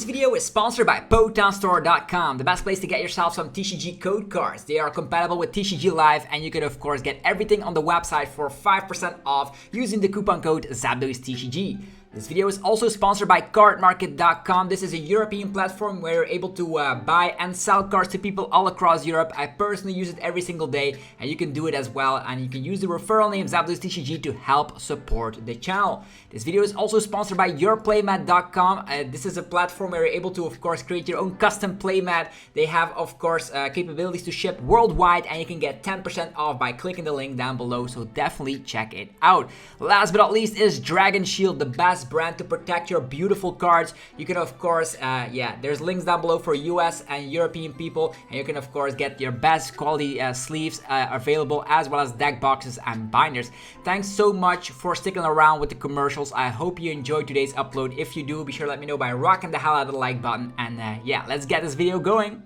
Today's video is sponsored by PotanStore.com, the best place to get yourself some TCG code cards. They are compatible with TCG Live, and you can of course get everything on the website for 5% off using the coupon code ZapdosTCG. This video is also sponsored by CARDMARKET.com. This is a European platform where you're able to buy and sell cards to people all across Europe. I personally use it every single day, and you can do it as well. And you can use the referral name ZapdosTCG to help support the channel. This video is also sponsored by PLAYMAT.com. This is a platform where you're able to, of course, create your own custom playmat. They have, of course, capabilities to ship worldwide, and you can get 10% off by clicking the link down below. So definitely check it out. Last but not least is Dragon Shield, the best brand to protect your beautiful cards. You can of course there's links down below for US and European people, and you can of course get your best quality sleeves available, as well as deck boxes and binders. Thanks so much for sticking around with the commercials. I hope you enjoyed today's upload. If you do, be sure to let me know by rocking the hell out of the like button, and let's get this video going.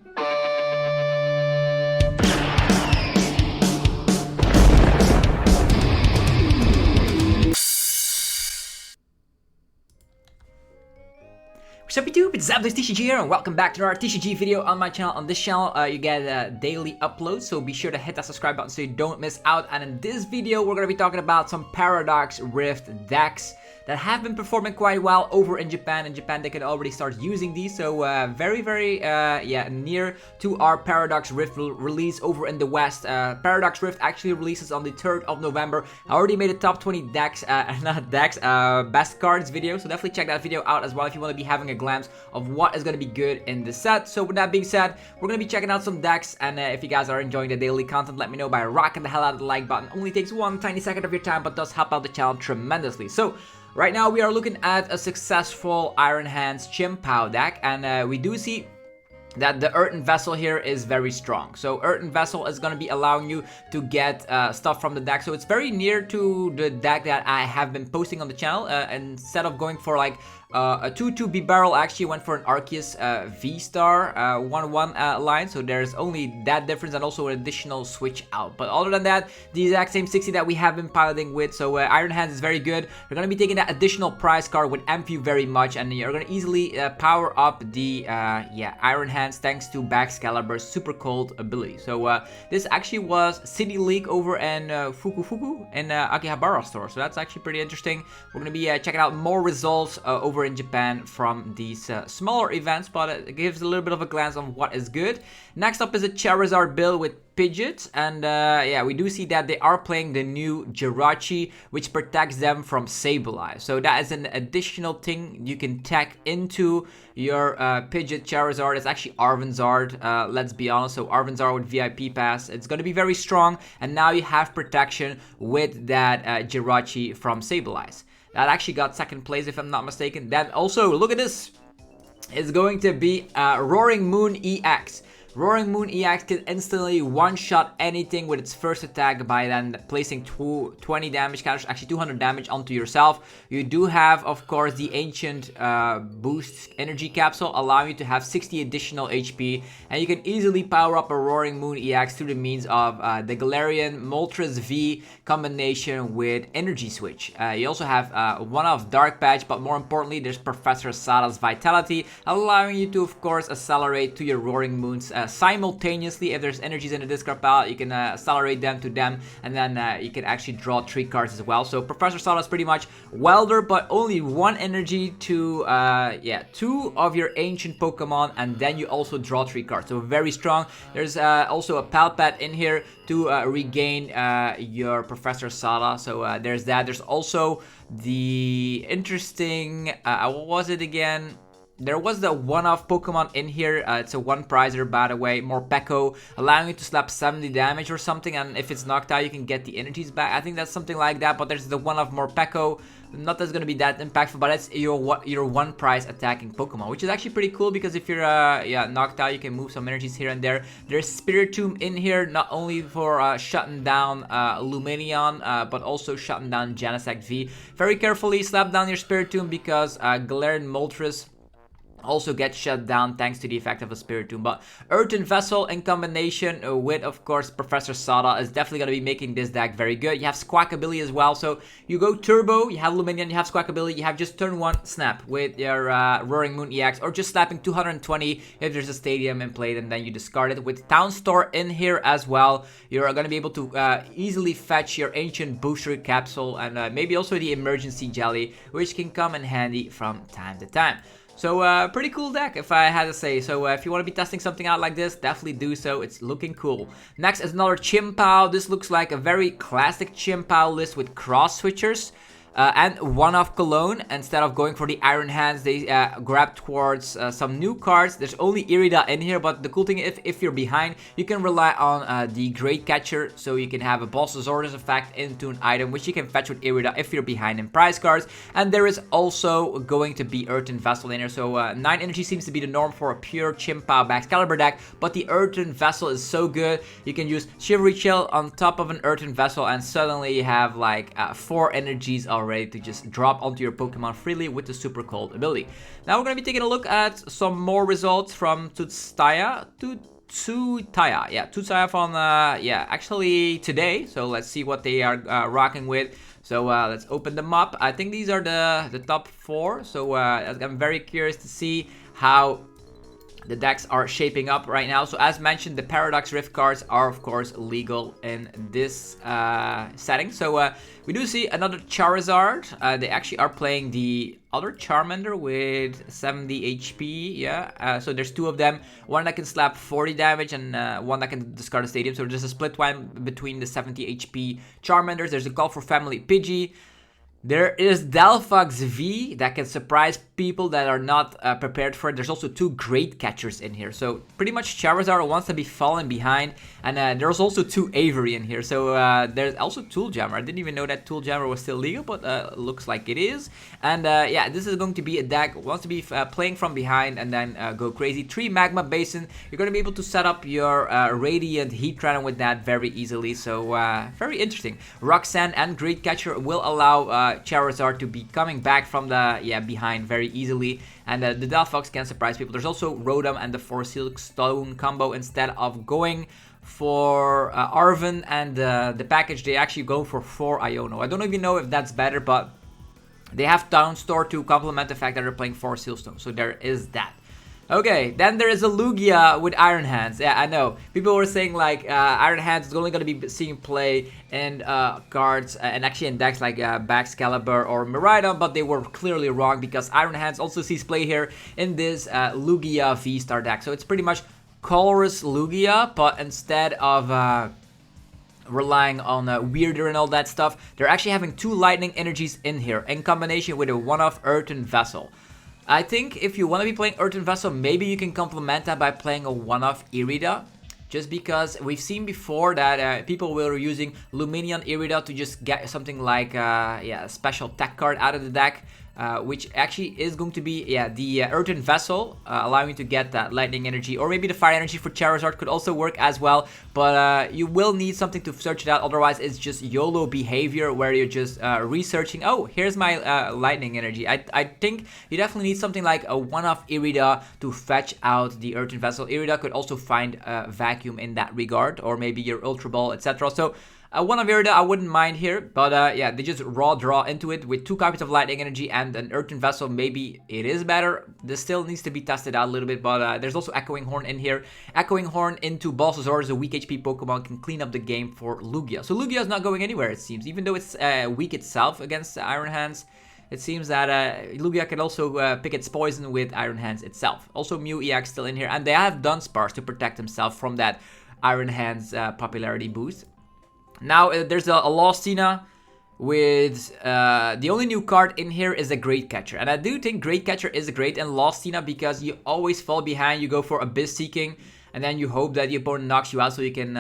Sup YouTube, it's ZapdosTCG here, and welcome back to another TCG video on my channel. On this channel, you get daily uploads, so be sure to hit that subscribe button so you don't miss out. And in this video, we're going to be talking about some Paradox Rift decks that have been performing quite well over in Japan. In Japan, they can already start using these, so very near to our Paradox Rift release over in the West. Paradox Rift actually releases on the 3rd of November. I already made a top 20 decks, best cards video, so definitely check that video out as well if you want to be having a glance of what is going to be good in the set. So with that being said, we're going to be checking out some decks, and if you guys are enjoying the daily content, let me know by rocking the hell out of the like button. Only takes one tiny second of your time, but does help out the channel tremendously. So right now we are looking at a successful Iron Hands Chien-Pao deck, and we do see that the Earthen Vessel here is very strong. So Earthen Vessel is going to be allowing you to get stuff from the deck. So it's very near to the deck that I have been posting on the channel. Instead of going for like a 2-2 B-Barrel, I actually went for an Arceus VSTAR 1-1 line. So there's only that difference, and also an additional switch out. But other than that, the exact same 60 that we have been piloting with. So Iron Hands is very good. You're going to be taking that additional prize card with MP very much, and you're going to easily power up the Iron Hands thanks to Baxcalibur's super cold ability. So this actually was City League over in Fukufuku in Akihabara store. So that's actually pretty interesting. We're going to be checking out more results over in Japan from these smaller events, but it gives a little bit of a glance on what is good. Next up is a Charizard build with Pidgeot, and we do see that they are playing the new Giratina, which protects them from Sableye. So that is an additional thing you can tech into your Pidgeot Charizard. It's actually Arvanzard, let's be honest. So Arvanzard with VIP pass, it's going to be very strong, and now you have protection with that Giratina from Sableye. That actually got second place if I'm not mistaken. Then also, look at this, it's going to be Roaring Moon EX. Roaring Moon EX can instantly one-shot anything with its first attack by then placing 20 damage counters, actually 200 damage onto yourself. You do have, of course, the Ancient Boost Energy Capsule, allowing you to have 60 additional HP, and you can easily power up a Roaring Moon EX through the means of the Galarian Moltres V combination with Energy Switch. You also have one-off Dark Patch, but more importantly, there's Professor Sada's Vitality, allowing you to, of course, accelerate to your Roaring Moons simultaneously. If there's energies in the discard pile, you can accelerate them to them, and then you can actually draw 3 cards as well. So Professor Sada is pretty much Welder, but only 1 energy to 2 of your ancient Pokemon, and then you also draw 3 cards. So very strong. There's also a Palpad in here to regain your Professor Sada. So there's that. There's also the interesting what was it again? There was the one-off Pokemon in here. It's a one-prizer, by the way. Morpeko, allowing you to slap 70 damage or something. And if it's knocked out, you can get the energies back. I think that's something like that. But there's the one-off Morpeko. Not that's going to be that impactful, but it's your one-prize attacking Pokemon, which is actually pretty cool, because if you're knocked out, you can move some energies here and there. There's Spiritomb in here, not only for shutting down Lumineon, but also shutting down Genesect V. Very carefully slap down your Spiritomb, because Galarian Moltres also gets shut down thanks to the effect of a Spiritomb. But Earthen Vessel in combination with, of course, Professor Sada is definitely going to be making this deck very good. You have Squawkabilly as well, so you go Turbo, you have Lumineon, you have Squawkabilly, you have just turn 1 snap with your Roaring Moon EX, or just slapping 220 if there's a Stadium in play, and then you discard it. With Town Store in here as well, you're going to be able to easily fetch your Ancient Booster Capsule, and maybe also the Emergency Jelly, which can come in handy from time to time. So pretty cool deck, if I had to say. So if you want to be testing something out like this, definitely do so. It's looking cool. Next is another Chien-Pao. This looks like a very classic Chien-Pao list with cross switchers. And one-off Cologne. Instead of going for the Iron Hands, they grab towards some new cards. There's only Irida in here, but the cool thing is if you're behind, you can rely on the Great Catcher, so you can have a Boss's Orders effect into an item, which you can fetch with Irida if you're behind in prize cards. And there is also going to be Earthen Vessel in here, so 9 energy seems to be the norm for a pure Chien-Pao Excalibur deck, but the Earthen Vessel is so good. You can use Chivalry Chill on top of an Earthen Vessel, and suddenly you have like 4 energies already to just drop onto your Pokemon freely with the Super Cold ability. Now we're going to be taking a look at some more results from Tutsaya from actually today. So let's see what they are rocking with. So let's open them up. I think these are the top 4. So I'm very curious to see how the decks are shaping up right now. So as mentioned, the Paradox Rift cards are of course legal in this setting. So we do see another Charizard. They actually are playing the other Charmander with 70 HP. Yeah, so there's 2 of them. One that can slap 40 damage and one that can discard a Stadium. So there's a split one between the 70 HP Charmanders. There's a call for Family Pidgey. There is Delphox V that can surprise people that are not prepared for it. There's also 2 Great Catchers in here. So pretty much Charizard wants to be falling behind. And there's also 2 Avery in here. So there's also Tool Jammer. I didn't even know that Tool Jammer was still legal, but looks like it is. And yeah, this is going to be a deck that wants to be playing from behind and then go crazy. 3 Magma Basin. You're going to be able to set up your Radiant Heatran with that very easily. So very interesting. Roxanne and Great Catcher will allow Charizard to be coming back from the behind very easily, and the Delphox can surprise people. There's also Rotom and the 4 Silk Stone combo. Instead of going for Arven and the package, they actually go for 4 Iono. I don't even know if that's better, but they have Town Store to complement the fact that they're playing 4 Sealstone, so there is that. Okay, then there is a Lugia with Iron Hands. Yeah, I know. People were saying like Iron Hands is only going to be seeing play in cards and actually in decks like Excalibur or Miraidon, but they were clearly wrong because Iron Hands also sees play here in this Lugia VSTAR deck. So it's pretty much colorless Lugia, but instead of relying on Weirder and all that stuff, they're actually having 2 Lightning Energies in here in combination with a one-off Earthen Vessel. I think if you want to be playing Earthen Vessel, maybe you can complement that by playing a one-off Irida. Just because we've seen before that people were using Lumineon Irida to just get something like a special tech card out of the deck. Which actually is going to be the Earthen Vessel, allowing you to get that Lightning Energy, or maybe the Fire Energy for Charizard could also work as well, but you will need something to search it out. Otherwise it's just YOLO behavior where you're just researching, oh, here's my Lightning Energy. I think you definitely need something like a one-off Irida to fetch out the Earthen Vessel. Irida could also find a vacuum in that regard, or maybe your Ultra Ball, etc. So one of Irida I wouldn't mind here, but yeah, they just raw draw into it with 2 copies of Lightning Energy and an Earthen Vessel. Maybe it is better. This still needs to be tested out a little bit, but there's also Echoing Horn in here. Echoing Horn into Boss's Orders, a weak HP Pokemon, can clean up the game for Lugia. So Lugia is not going anywhere, it seems, even though it's weak itself against Iron Hands. It seems that Lugia can also pick its poison with Iron Hands itself. Also Mew EX still in here, and they have Dunsparce to protect himself from that Iron Hands popularity boost. Now there's a Lostina with the only new card in here is a Great Catcher, and I do think Great Catcher is great in Lostina because you always fall behind. You go for Abyss Seeking and then you hope that the opponent knocks you out, so you can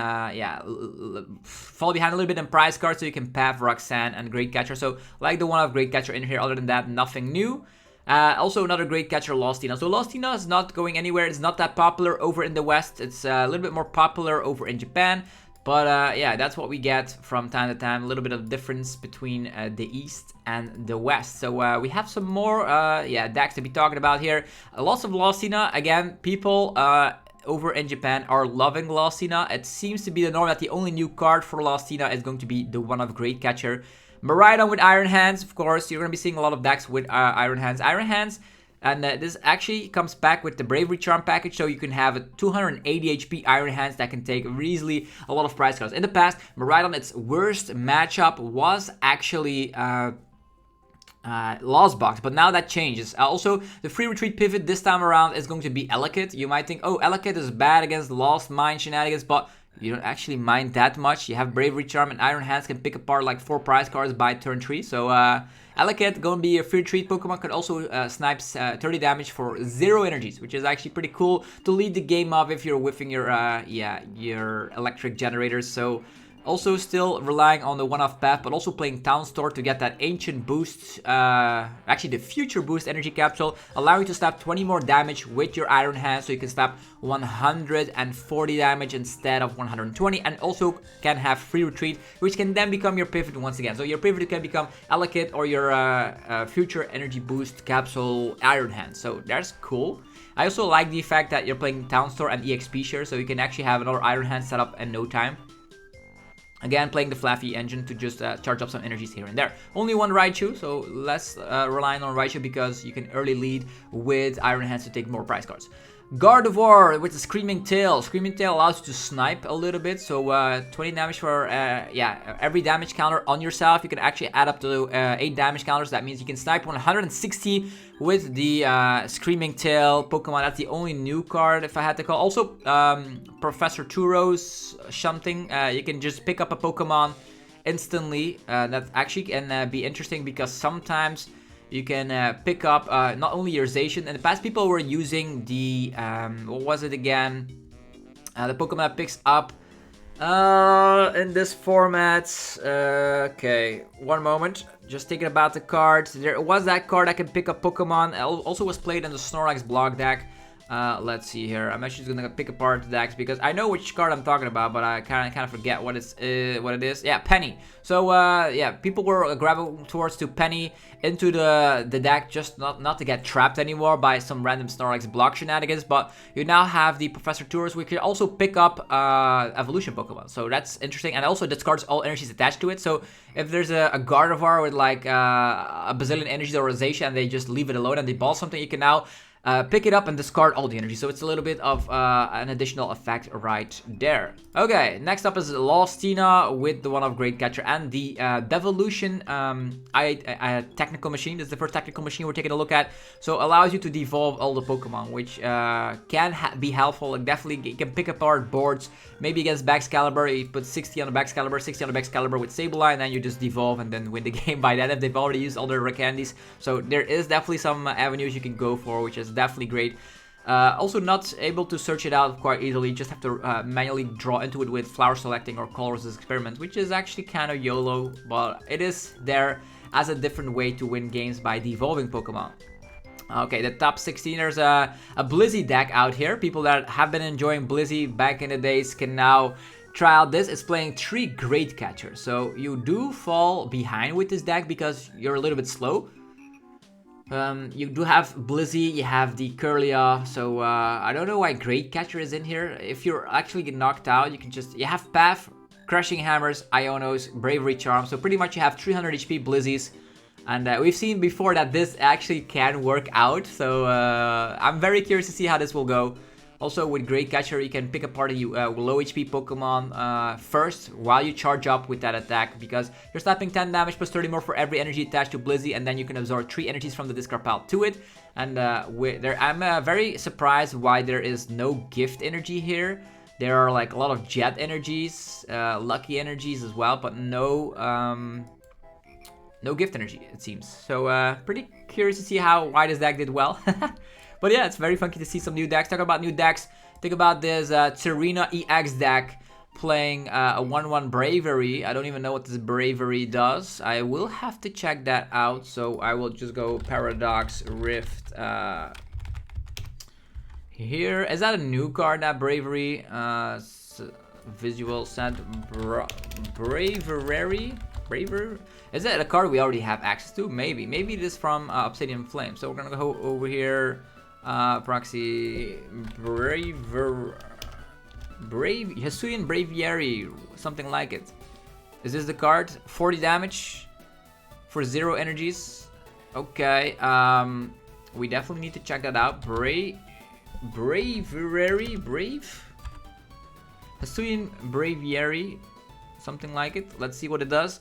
fall behind a little bit in prize cards, so you can path Roxanne and Great Catcher. So like the one of Great Catcher in here. Other than that, nothing new. Also another Great Catcher, Lostina. So Lostina is not going anywhere. It's not that popular over in the West. It's a little bit more popular over in Japan. But yeah, that's what we get from time to time. A little bit of difference between the East and the West. So we have some more yeah, decks to be talking about here. Lots of Giratina. Again, people over in Japan are loving Giratina. It seems to be the norm that the only new card for Giratina is going to be the one of Great Catcher. Miraidon with Iron Hands, of course. You're going to be seeing a lot of decks with Iron Hands. Iron Hands, and this actually comes back with the Bravery Charm package, so you can have a 280 HP Iron Hands that can take easily a lot of prize cards. In the past, Miraidon, its worst matchup was actually Lost Box, but now that changes. Also, the free retreat pivot this time around is going to be Elekid. You might think, oh, Elekid is bad against Lost Mine shenanigans, but you don't actually mind that much. You have Bravery Charm, and Iron Hands can pick apart like 4 prize cards by turn 3. So Elekid going to be a free retreat Pokemon, could also snipe 30 damage for 0 energies, which is actually pretty cool to lead the game off if you're whiffing your yeah, your electric generators. So also still relying on the one-off path, but also playing Town Store to get that ancient boost, actually the future boost energy capsule, allowing you to slap 20 more damage with your Iron Hand, so you can slap 140 damage instead of 120, and also can have free retreat, which can then become your pivot once again. So your pivot can become Elekid or your future energy boost capsule Iron Hand. So that's cool. I also like the fact that you're playing Town Store and EXP share, so you can actually have another Iron Hand set up in no time. Again, playing the Flaffy engine to just charge up some energies here and there. Only one Raichu, so less relying on Raichu because you can early lead with Iron Hands to take more prize cards. Gardevoir with the Screaming Tail. Screaming Tail allows you to snipe a little bit, so 20 damage for yeah, every damage counter on yourself. You can actually add up to 8 damage counters. That means you can snipe 160 with the Screaming Tail Pokemon. That's the only new card, if I had to call. Also, Professor Turo's Shunting. You can just pick up a Pokemon instantly. That actually can be interesting because sometimes you can pick up not only your Zacian. In the past, people were using the, what was it again? The Pokemon that picks up in this format. Okay, one moment. Just thinking about the cards. There was that card that can pick up Pokemon. It also was played in the Snorlax block deck. Let's see here. I'm actually just gonna pick apart the decks because I know which card I'm talking about, but I kind of forget what it is. Yeah, Penny. So yeah, people were grabbing towards to Penny into the deck just not to get trapped anymore by some random Snorlax block shenanigans. But you now have the Professor Tours, which can also pick up evolution Pokemon. So that's interesting, and also discards all energies attached to it. So if there's a Gardevoir with like a bazillion energies or a Zacian, and they just leave it alone and they ball something, you can now pick it up and discard all the energy. So it's a little bit of an additional effect right there. Okay, next up is Giratina with the one of Great Catcher and the Devolution technical machine. This is the first technical machine we're taking a look at. So allows you to devolve all the Pokemon, which can be helpful. Like definitely you can pick apart boards. Maybe against Baxcalibur, you put 60 on the Baxcalibur, 60 on the Baxcalibur with Sableye, and then you just devolve and then win the game by that if they've already used all their rare candies. So there is definitely some avenues you can go for, which is definitely great. Also not able to search it out quite easily, just have to manually draw into it with flower selecting or colors experiment, which is actually kind of YOLO, but it is there as a different way to win games by devolving Pokemon. Okay, the top 16, there's a Blizzy deck out here. People that have been enjoying Blizzy back in the days can now try out this. It's playing 3 Great Catchers, so you do fall behind with this deck because you're a little bit slow. You do have Blizzy, you have the Kirlia, so I don't know why Great Catcher is in here. If you're actually get knocked out, you can just, you have Path, Crushing Hammers, Ionos, Bravery Charm, so pretty much you have 300 HP Blizzies. And we've seen before that this actually can work out, so I'm very curious to see how this will go. Also with Great Catcher, you can pick apart a low HP Pokemon first while you charge up with that attack, because you're slapping 10 damage plus 30 more for every energy attached to Blizzy, and then you can absorb 3 energies from the discard pile to it. And I'm very surprised why there is no gift energy here. There are like a lot of jet energies, lucky energies as well, but no gift energy, it seems. So pretty curious to see why this deck did well. But yeah, it's very funky to see some new decks. Talk about new decks. Think about this Serena EX deck playing a 1/1 Bravery. I don't even know what this Bravery does. I will have to check that out. So I will just go Paradox Rift here. Is that a new card, that Bravery? visual set. Bravery. Is that a card we already have access to? Maybe it is from Obsidian Flame. So we're gonna go over here. Proxy Hisuian Braviary, something like it. Is this the card? 40 damage for 0 energies. Okay, we definitely need to check that out. Braviary, Hisuian Braviary, something like it. Let's see what it does.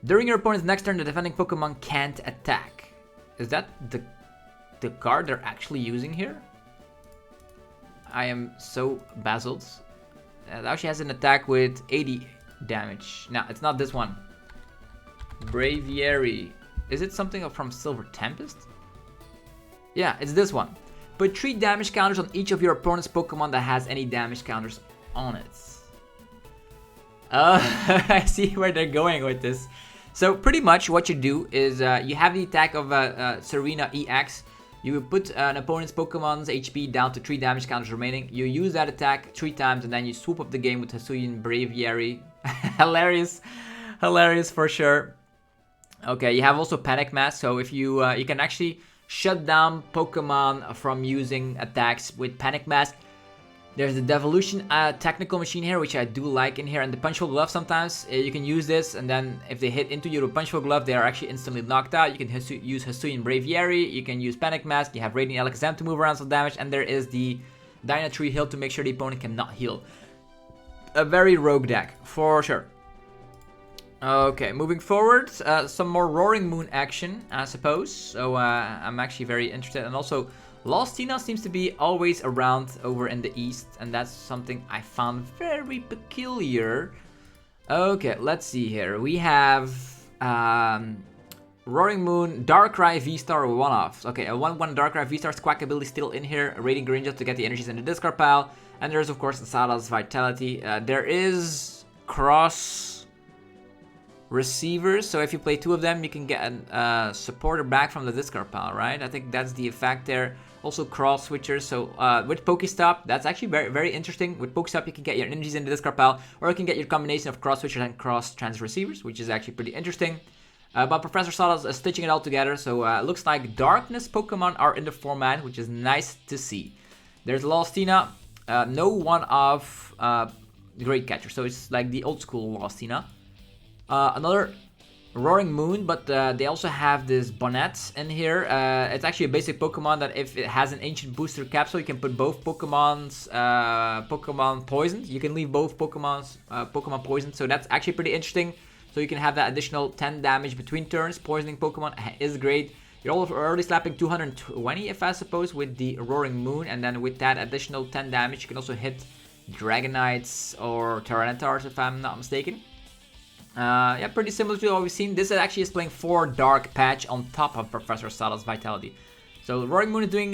During your opponent's next turn, the defending Pokemon can't attack. Is that the card they're actually using here? I am so baffled. Now she has an attack with 80 damage. No, it's not this one. Braviary. Is it something from Silver Tempest? Yeah, it's this one. Put 3 damage counters on each of your opponent's Pokemon that has any damage counters on it. I see where they're going with this. So pretty much what you do is you have the attack of Serena EX. You put an opponent's Pokemon's HP down to 3 damage counters remaining. You use that attack 3 times and then you swoop up the game with Hisuian Braviary. Hilarious for sure. Okay, you have also Panic Mask. So if you you can actually shut down Pokemon from using attacks with Panic Mask. There's the Devolution technical machine here, which I do like in here, and the Punchful Glove sometimes. You can use this, and then if they hit into you with Punchful Glove, they are actually instantly knocked out. You can use Hisuian Braviary, you can use Panic Mask, you have Radiant Alakazam to move around some damage, and there is the Dynatree Heal to make sure the opponent cannot heal. A very rogue deck, for sure. Okay, moving forward, some more Roaring Moon action, I suppose. So I'm actually very interested, and also Lostina seems to be always around over in the east, and that's something I found very peculiar. Okay, let's see here. We have Roaring Moon, Darkrai VSTAR one-off. Okay, a 1/1 Darkrai VSTAR's Quack ability still in here, raiding Greninja to get the energies in the discard pile. And there's of course Sada's Vitality. There is cross receivers, so if you play 2 of them, you can get a supporter back from the discard pile, right? I think that's the effect there. Also cross switchers, so with Pokestop, that's actually very interesting. With Pokestop, you can get your energies in the discard pile, or you can get your combination of cross switchers and cross trans receivers, which is actually pretty interesting. But Professor Salas is stitching it all together, so it looks like Darkness Pokemon are in the format, which is nice to see. There's Lostina, no one of Great Catcher, so it's like the old school Lostina. Another Roaring Moon, but they also have this Bonnet in here. It's actually a basic Pokemon that if it has an Ancient Booster Capsule, you can put both Pokemon's Pokemon poisoned. You can leave both Pokemon's Pokemon poisoned, so that's actually pretty interesting. So you can have that additional 10 damage between turns. Poisoning Pokemon is great. You're already slapping 220, if I suppose, with the Roaring Moon, and then with that additional 10 damage, you can also hit Dragonites or Tyranitar's, if I'm not mistaken. Yeah, pretty similar to what we've seen. This actually is playing 4 Dark Patch on top of Professor Sada's Vitality. So Roaring Moon is doing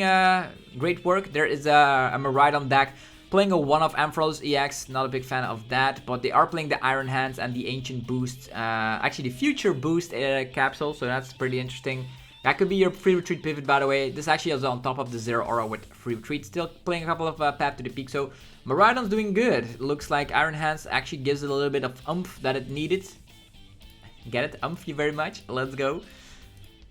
great work. There is a Miraidon deck playing a 1-off Ampharos EX. Not a big fan of that, but they are playing the Iron Hands and the Ancient Boost. Actually, the Future Boost capsule, so that's pretty interesting. That could be your Free Retreat pivot, by the way. This actually is on top of the Zero Aura with Free Retreat. Still playing a couple of Path to the Peak, so Miraidon's doing good. Looks like Iron Hands actually gives it a little bit of oomph that it needed. Get it? Thank you very much. Let's go.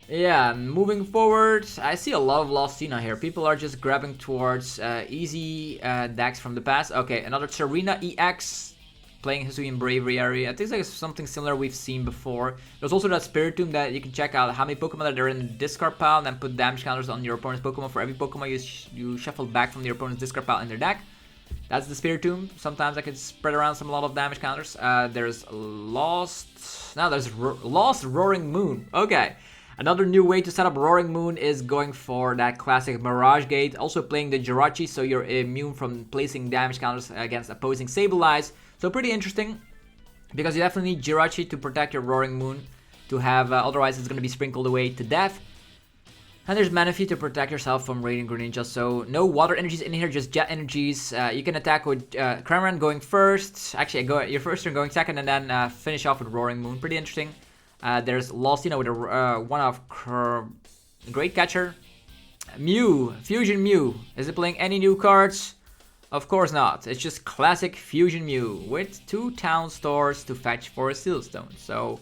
Yeah, moving forward, I see a lot of Lostina here. People are just grabbing towards easy decks from the past. Okay, another Serena EX playing Hisuian Braviary. I think it's something similar we've seen before. There's also that Spiritomb that you can check out how many Pokemon that are in the discard pile and then put damage counters on your opponent's Pokemon for every Pokemon you shuffle back from your opponent's discard pile in their deck. That's the Spiritomb. Sometimes I can spread around a lot of damage counters. There's Lost Roaring Moon. Okay. Another new way to set up Roaring Moon is going for that classic Mirage Gate. Also playing the Jirachi, so you're immune from placing damage counters against opposing Sableyes. So pretty interesting, because you definitely need Jirachi to protect your Roaring Moon. To have, otherwise it's going to be sprinkled away to death. And there's Manaphy to protect yourself from raiding Greninja. So no water energies in here, just jet energies. You can attack with Cramorant going first. Actually, your first turn going second, and then finish off with Roaring Moon. Pretty interesting. There's Lostina with a one-off Great Catcher. Mew, Fusion Mew. Is it playing any new cards? Of course not. It's just classic Fusion Mew with 2 town stores to fetch for a Seal Stone. So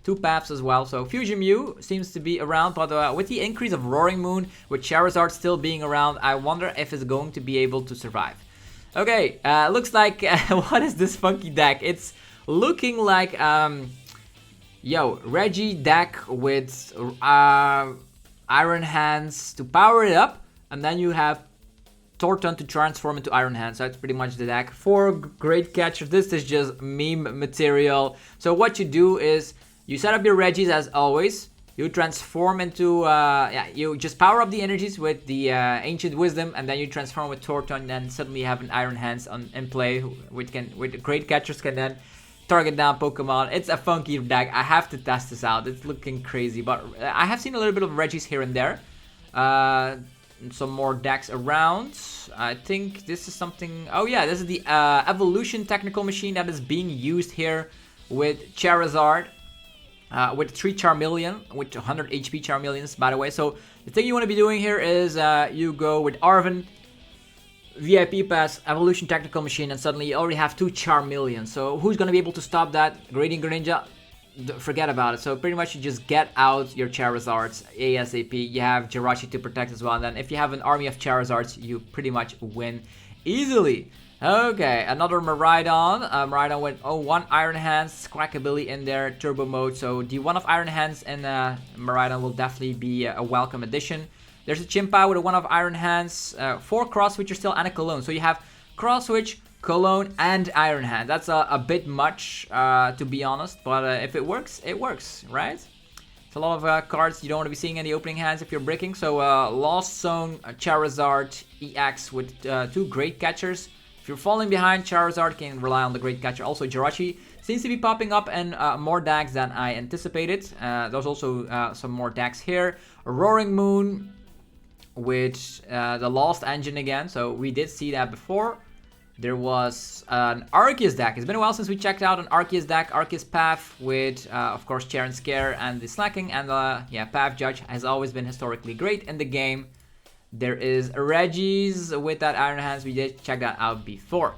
2 paths as well. So Fusion Mew seems to be around, but with the increase of Roaring Moon, with Charizard still being around, I wonder if it's going to be able to survive. Okay, looks like, what is this funky deck? It's looking like, Reggie deck with Iron Hands to power it up, and then you have Torton to transform into Iron Hands. So that's pretty much the deck. 4 great catchers. This is just meme material. So what you do is you set up your Reggies as always. You transform into, you just power up the energies with the Ancient Wisdom, and then you transform with Torton, and then suddenly you have an Iron Hands in play, with great catchers can then target down Pokemon. It's a funky deck. I have to test this out. It's looking crazy, but I have seen a little bit of Reggies here and there. Some more decks around. I think this is something. Oh yeah, this is the Evolution Technical Machine that is being used here with Charizard. With 3 Charmeleon, with 100 HP Charmeleons, by the way. So the thing you want to be doing here is you go with Arven, VIP Pass, Evolution Technical Machine, and suddenly you already have 2 Charmeleons. So who's going to be able to stop that? Radiant Greninja? Forget about it. So pretty much you just get out your Charizards ASAP. You have Jirachi to protect as well. And then if you have an army of Charizards, you pretty much win easily. Okay, another Miraidon. Miraidon with 1 Iron Hands, Squawkabilly in there, Turbo Mode. So the 1 of Iron Hands and Miraidon will definitely be a welcome addition. There's a Chien-Pao with a 1 of Iron Hands, 4 Cross Switch still, and a Cologne. So you have Cross Switch, Cologne, and Iron Hand. That's a bit much, to be honest. But if it works, right? It's a lot of cards you don't want to be seeing in the opening hands if you're bricking. So Lost Zone, Charizard, EX with 2 great catchers. If you're falling behind, Charizard can rely on the great catcher. Also, Jirachi seems to be popping up in more decks than I anticipated. There's also some more decks here. Roaring Moon with the Lost Engine again. So we did see that before. There was an Arceus deck. It's been a while since we checked out an Arceus deck. Arceus Path with, of course, Chair and Scare and the Slacking. And Path Judge has always been historically great in the game. There is Reggie's with that Iron Hands. We did check that out before.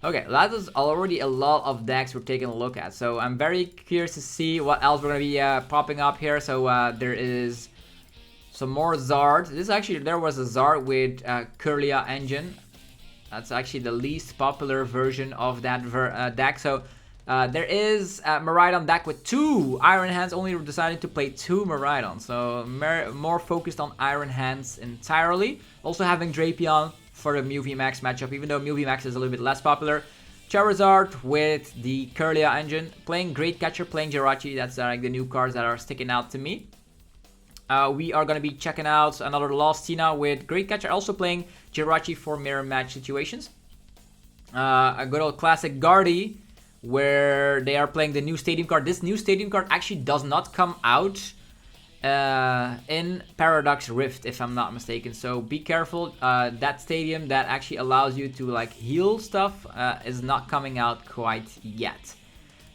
Okay, that is already a lot of decks we're taking a look at. So I'm very curious to see what else we're going to be popping up here. So there is some more Zard. There was a Zard with Kirlia Engine. That's actually the least popular version of that deck. So there is a Miraidon deck with 2 Iron Hands, only decided to play 2 Miraidon. So more focused on Iron Hands entirely. Also having Drapion for the Mew VMAX matchup, even though Mew VMAX is a little bit less popular. Charizard with the Kirlia Engine, playing Great Catcher, playing Jirachi. That's like the new cards that are sticking out to me. We are going to be checking out another Lost Tina with Great Catcher, also playing Jirachi for mirror match situations. A good old classic Guardy, where they are playing the new Stadium card. This new Stadium card actually does not come out in Paradox Rift, if I'm not mistaken. So be careful. That Stadium that actually allows you to like heal stuff is not coming out quite yet.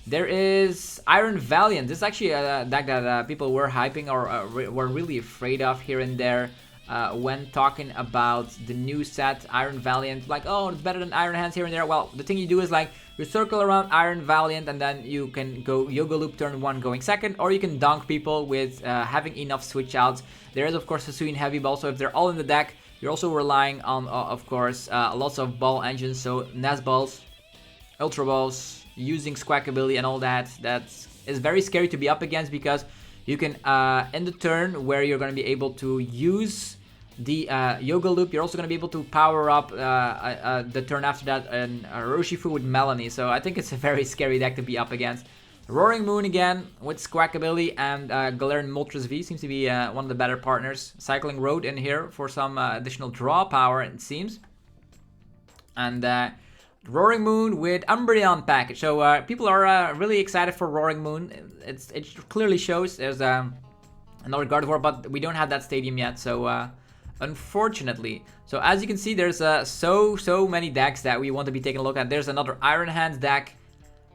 There is Iron Valiant. This is actually a deck that people were hyping or were really afraid of here and there when talking about the new set, Iron Valiant. Like, oh, it's better than Iron Hands here and there. Well, the thing you do is like, you circle around Iron Valiant and then you can go Yoga Loop turn 1 going second, or you can dunk people with having enough switch outs. There is, of course, Hisuian Heavy Ball, so if they're all in the deck, you're also relying on, of course, lots of ball engines, so Nest Balls, Ultra Balls, using Squawkabilly and all that. That is very scary to be up against, because you can, in the turn where you're going to be able to use the Yoga Loop, you're also going to be able to power up the turn after that and Roshifu with Melanie. So I think it's a very scary deck to be up against. Roaring Moon again with Squawkabilly and Galarian Moltres V seems to be one of the better partners. Cycling Road in here for some additional draw power, it seems. And Roaring Moon with Umbreon package. So people are really excited for Roaring Moon. It clearly shows. There's another Gardevoir, but we don't have that Stadium yet. So unfortunately. So as you can see, there's so many decks that we want to be taking a look at. There's another Iron Hands deck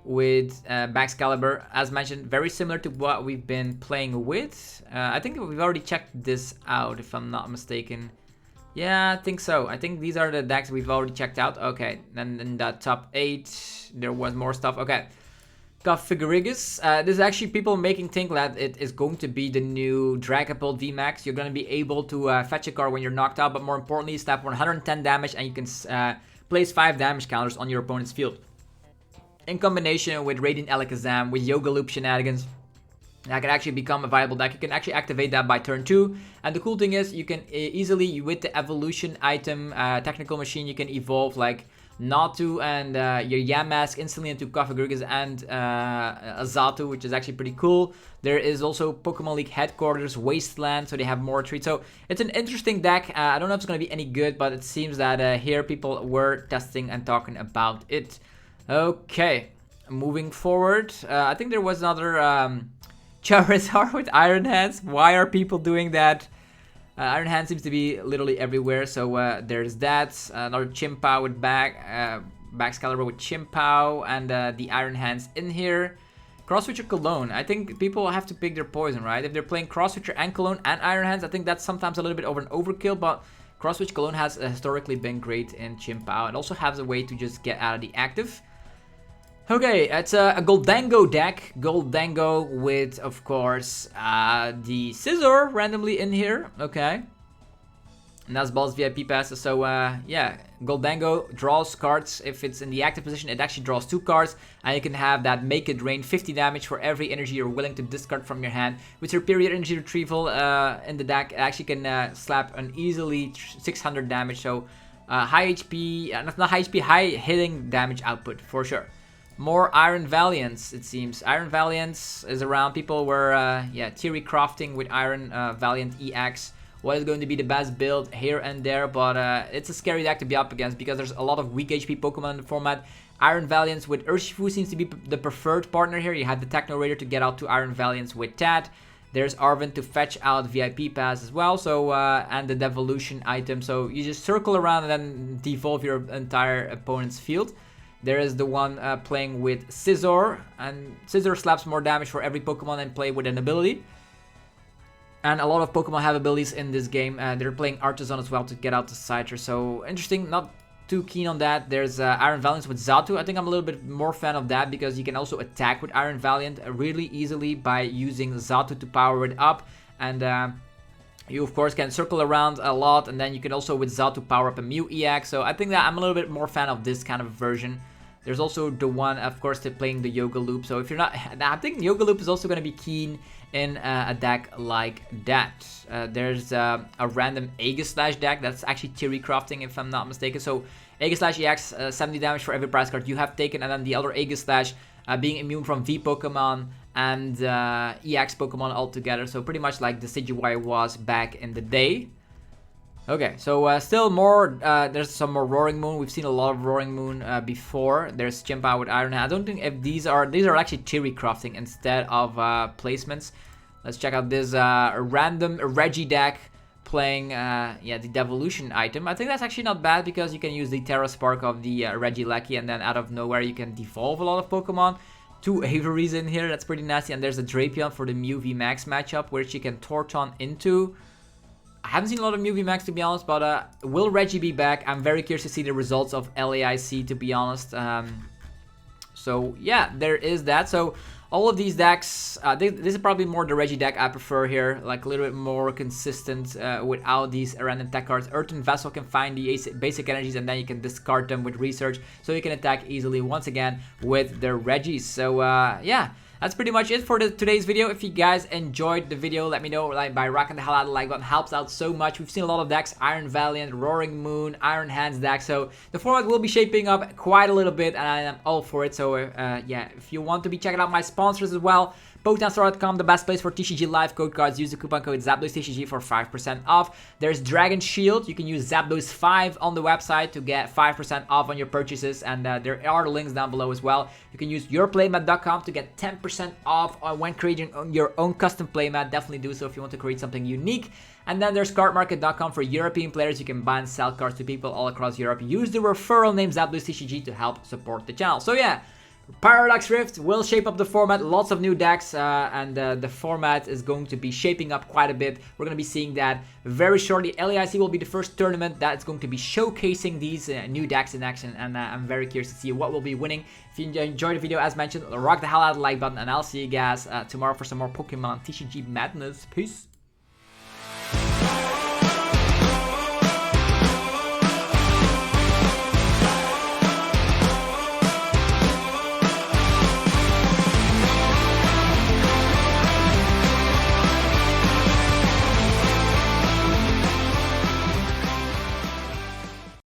with Baxcalibur, as mentioned, very similar to what we've been playing with. I think we've already checked this out, if I'm not mistaken. Yeah, I think so. I think these are the decks we've already checked out. Okay, then in the top 8, there was more stuff. Okay. Configurigus. This is actually people making think that it is going to be the new Dragapult VMAX. You're going to be able to fetch a card when you're knocked out, but more importantly, slap 110 damage and you can place 5 damage counters on your opponent's field. In combination with Radiant Alakazam, with Yoga Loop shenanigans, that can actually become a viable deck. You can actually activate that by turn 2. And the cool thing is, you can easily, with the evolution item, Technical Machine, you can evolve like Natu and your Yamask instantly into Configurigus and Azatu, which is actually pretty cool. There is also Pokemon League Headquarters, Wasteland, so they have more treats. So it's an interesting deck. I don't know if it's going to be any good, but it seems that here people were testing and talking about it. Okay, moving forward. I think there was another Charizard with Iron Hands. Why are people doing that? Iron Hand seems to be literally everywhere, so there's that. Another Chien-Pao with Baxcalibur with Chien-Pao, and the Iron Hands in here. Cross-Switcher Cologne. I think people have to pick their poison, right? If they're playing Cross-Switcher and Cologne and Iron Hands, I think that's sometimes a little bit over an overkill, but Cross-Switch Cologne has historically been great in Chien-Pao and also has a way to just get out of the active. Okay, it's a Goldango deck. Goldango with, of course, the Scizor randomly in here. Okay. And that's Ball's VIP passes. So, yeah, Goldango draws cards. If it's in the active position, it actually draws 2 cards. And you can have that make it rain 50 damage for every energy you're willing to discard from your hand. With Superior Energy Retrieval in the deck, it actually can slap an easily 600 damage. So, high HP, not high HP, high hitting damage output for sure. More Iron Valiants, it seems. Iron Valiants is around. People were, yeah, theory crafting with Iron Valiant EX. What is going to be the best build here and there, but it's a scary deck to be up against because there's a lot of weak HP Pokemon in the format. Iron Valiants with Urshifu seems to be the preferred partner here. You have the Techno Raider to get out 2 Iron Valiants with that. There's Arven to fetch out VIP pass as well, so and the Devolution item. So you just circle around and then devolve your entire opponent's field. There is the one playing with Scizor, and Scizor slaps more damage for every Pokemon and play with an ability. And a lot of Pokemon have abilities in this game. They're playing Artisan as well to get out the Scyther, so interesting. Not too keen on that. There's Iron Valiant with Xatu. I think I'm a little bit more fan of that because you can also attack with Iron Valiant really easily by using Xatu to power it up. And you of course can circle around a lot, and then you can also with Xatu power up a Mew EX. So I think that I'm a little bit more fan of this kind of version. There's also the one, of course, to playing the Yoga Loop. So if you're not, I think Yoga Loop is also going to be keen in a deck like that. There's a random Aegislash deck that's actually theory crafting, if I'm not mistaken. So Aegislash EX, 70 damage for every prize card you have taken, and then the other Aegislash being immune from V Pokemon and EX Pokemon altogether. So pretty much like the Decidueye was back in the day. Okay, so still more, there's some more Roaring Moon. We've seen a lot of Roaring Moon before. There's Chien-Pao with Iron Hand. I don't think if these are actually theory crafting instead of placements. Let's check out this random Reggie deck playing, yeah, the Devolution item. I think that's actually not bad because you can use the Terra Spark of the Regieleki, and then out of nowhere you can devolve a lot of Pokemon. 2 Averys in here, that's pretty nasty. And there's a Drapion for the Mew VMAX matchup, which you can Torton into. I haven't seen a lot of Mew VMAX, to be honest, but will Reggie be back? I'm very curious to see the results of LAIC, to be honest. So yeah, there is that. So all of these decks, this is probably more the Reggie deck I prefer here, like a little bit more consistent without these random tech cards. Earthen Vessel can find the basic energies, and then you can discard them with research, so you can attack easily once again with the Reggies. So yeah. That's pretty much it for today's video. If you guys enjoyed the video, let me know by rocking the hell out of the like button. Helps out so much. We've seen a lot of decks, Iron Valiant, Roaring Moon, Iron Hands deck. So the format will be shaping up quite a little bit, and I am all for it. So yeah, if you want to be checking out my sponsors as well, PokemonStore.com, the best place for TCG live code cards. Use the coupon code ZapdosTCG for 5% off. There's Dragon Shield. You can use Zapdos5 on the website to get 5% off on your purchases, and there are links down below as well. You can use yourplaymat.com to get 10% off when creating your own custom playmat. Definitely do so if you want to create something unique. And then there's CARDMARKET.com for European players. You can buy and sell cards to people all across Europe. Use the referral name ZapdosTCG to help support the channel. So yeah. Paradox Rift will shape up the format, lots of new decks, and the format is going to be shaping up quite a bit. We're going to be seeing that very shortly. LAIC will be the first tournament that's going to be showcasing these new decks in action, and I'm very curious to see what will be winning. If you enjoyed the video, as mentioned, rock the hell out of the like button, and I'll see you guys tomorrow for some more Pokemon TCG madness. Peace.